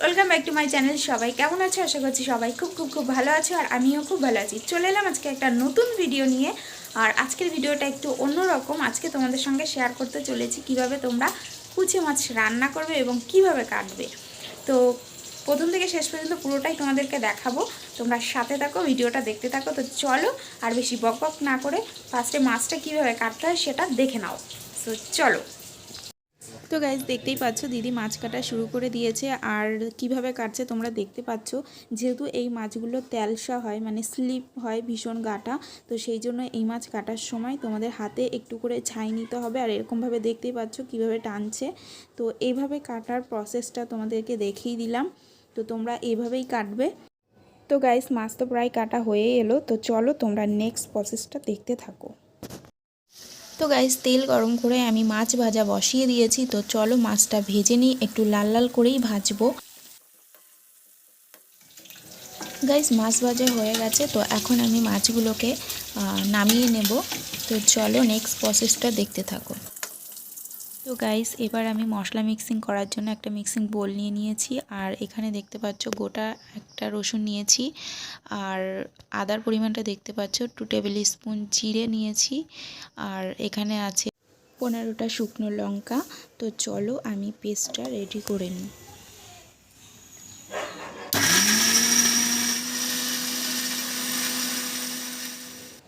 Welcome back to my channel. সবাই কেমন আছো? আশা করছি সবাই খুব ভালো আছো, আর আমিও খুব ভালো আছি। চলে এলাম আজকে একটা নতুন ভিডিও নিয়ে। আর আজকের ভিডিওটা একটু অন্যরকম। আজকে তোমাদের সঙ্গে শেয়ার করতে চলেছি কিভাবে তোমরা কুচে মাছ রান্না করবে এবং কিভাবে কাটবে। তো প্রথম থেকে শেষ পর্যন্ত পুরোটাই তোমাদেরকে দেখাবো, তোমরা সাথে থাকো, ভিডিওটা দেখতে থাকো। তো চলো আর বেশি বকবক না করে ফার্স্টে মাছটা কিভাবে কাটতে হয় সেটা দেখে নাও। তো চলো। তো গাইজ দেখতেই পাচ্ছ দিদি মাছ কাটা শুরু করে দিয়েছে, আর কিভাবে কাটছে তোমরা দেখতে পাচ্ছ। যেহেতু এই মাছগুলো তেলসা হয়, মানে স্লিপ হয় ভীষণ গাটা, তো সেই জন্য এই মাছ কাটার সময় তোমাদের হাতে একটু করে ছাই নিতে হবে। আর এরকমভাবে দেখতেই পাচ্ছ কিভাবে টানছে। তো এইভাবে কাটার প্রসেসটা তোমাদেরকে দেখিয়ে দিলাম, তো তোমরা এইভাবেই কাটবে। তো গাইজ মাছ তো প্রায় কাটা হয়ে এলো, তো চলো তোমরা নেক্সট প্রসেসটা দেখতে থাকো। তো গাইস তেল গরম করে আমি মাছ ভাজা বসিয়ে দিয়েছি। তো চলো মাছটা ভেজে নিই, একটু লাল লাল করেই ভাজবো। গাইস মাছ ভাজা হয়ে গেছে, তো এখন আমি মাছগুলোকে নামিয়ে নেব। তো চলো নেক্সট প্রসেসটা দেখতে থাকো। তো গাইস এবার আমি মশলা মিক্সিং করার জন্য একটা মিক্সিং বোল নিয়ে নিয়েছি, আর এখানে দেখতে পাচ্ছ গোটা একটা রসুন নিয়েছি, আর আদার পরিমাণটা দেখতে পাচ্ছ 2 টেবিল স্পুন জিরে নিয়েছি, আর এখানে আছে 15টা শুকনো লঙ্কা। তো চলো আমি পেস্টটা রেডি করে নিই।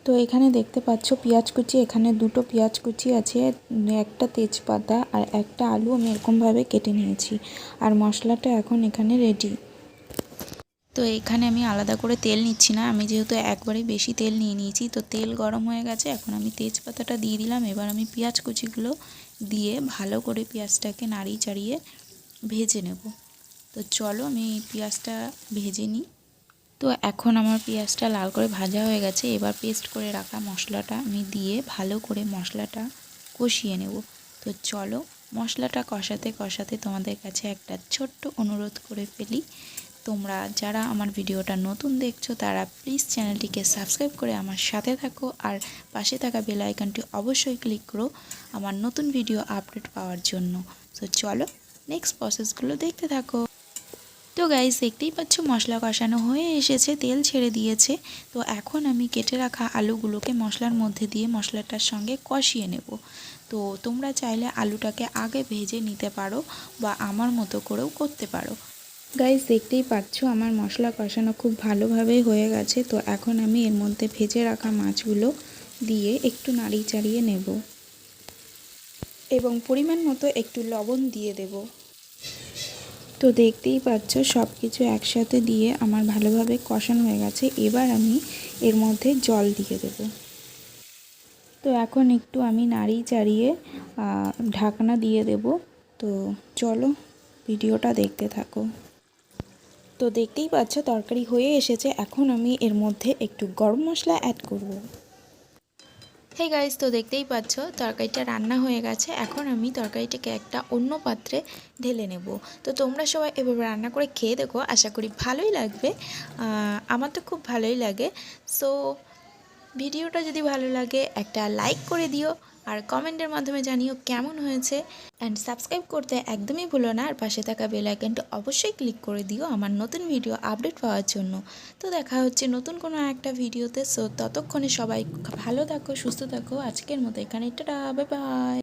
তো এখানে দেখতে পাচ্ছ পেঁয়াজ কুচি, এখানে 2টো পেঁয়াজ কুচি আছে, একটা তেজপাতা আর একটা আলু আমি এরকমভাবে কেটে নিয়েছি। আর মশলাটা এখন এখানে রেডি। তো এখানে আমি আলাদা করে তেল নিচ্ছি না, আমি যেহেতু একবারে বেশি তেল নিয়ে নিয়েছি। তো তেল গরম হয়ে গেছে, এখন আমি তেজপাতাটা দিয়ে দিলাম। এবার আমি পেঁয়াজ কুচিগুলো দিয়ে ভালো করে পেঁয়াজটাকে নাড়িয়ে চাড়িয়ে ভেজে নেব। তো চলো আমি পেঁয়াজটা ভেজে নিই। তো এখন আমার পেঁয়াজটা লাল করে ভাজা হয়ে গেছে। এবার পেস্ট করে রাখা মশলাটা আমি দিয়ে ভালো করে মশলাটা কষিয়ে নেব। তো চলো মশলাটা কষাতে কষাতে তোমাদের কাছে একটা ছোট্ট অনুরোধ করে ফেলি, তোমরা যারা আমার ভিডিওটা নতুন দেখছো তারা প্লিজ চ্যানেলটিকে সাবস্ক্রাইব করে আমার সাথে থাকো, আর পাশে থাকা বেল আইকনটি অবশ্যই ক্লিক করো আমার নতুন ভিডিও আপডেট পাওয়ার জন্য। তো চলো নেক্সট প্রসেসগুলো দেখতে থাকো। তো গাইস দেখতেই পাচ্ছ মশলা কষানো হয়ে এসেছে, তেল ছেড়ে দিয়েছে। তো এখন আমি কেটে রাখা আলুগুলোকে মশলার মধ্যে দিয়ে মশলাটার সঙ্গে কষিয়ে নেব। তো তোমরা চাইলে আলুটাকে আগে ভেজে নিতে পারো বা আমার মতো করেও করতে পারো। গাইস দেখতেই পাচ্ছ আমার মশলা কষানো খুব ভালোভাবেই হয়ে গেছে। তো এখন আমি এর মধ্যে ভেজে রাখা মাছগুলো দিয়ে একটু নাড়িয়ে চাড়িয়ে নেব এবং পরিমাণ মতো একটু লবণ দিয়ে দেব। তো দেখতেই পাচ্ছ সব কিছু একসাথে দিয়ে আমার ভালোভাবে কষানো হয়ে গেছে। এবার আমি এর মধ্যে জল দিয়ে দেব। তো এখন একটু আমি নাড়িয়ে চাড়িয়ে ঢাকনা দিয়ে দেব। তো চলো ভিডিওটা দেখতে থাকো। তো দেখতেই পাচ্ছ তরকারি হয়ে এসেছে, এখন আমি এর মধ্যে একটু গরম মশলা অ্যাড করব। হে গাইস তো দেখতেই পাচ্ছ তরকারিটা রান্না হয়ে গেছে। এখন আমি তরকারিটাকে একটা অন্য পাত্রে ঢেলে নেব। তো তোমরা সবাই এভাবে রান্না করে খেয়ে দেখো, আশা করি ভালোই লাগবে। আমার তো খুব ভালোই লাগে। সো ভিডিওটা যদি ভালো লাগে একটা লাইক করে দিও, আর কমেন্টের মাধ্যমে জানিও কেমন হয়েছে। অ্যান্ড সাবস্ক্রাইব করতে একদমই ভুলো না, আর পাশে থাকা বেল আইকনটা অবশ্যই ক্লিক করে দিও আমার নতুন ভিডিও আপডেট পাওয়ার জন্য। তো দেখা হচ্ছে নতুন কোনো একটা ভিডিওতে। সো ততক্ষণে সবাই ভালো থাকো, সুস্থ থাকো। আজকের মতো এখানে টাটা, বাই বাই।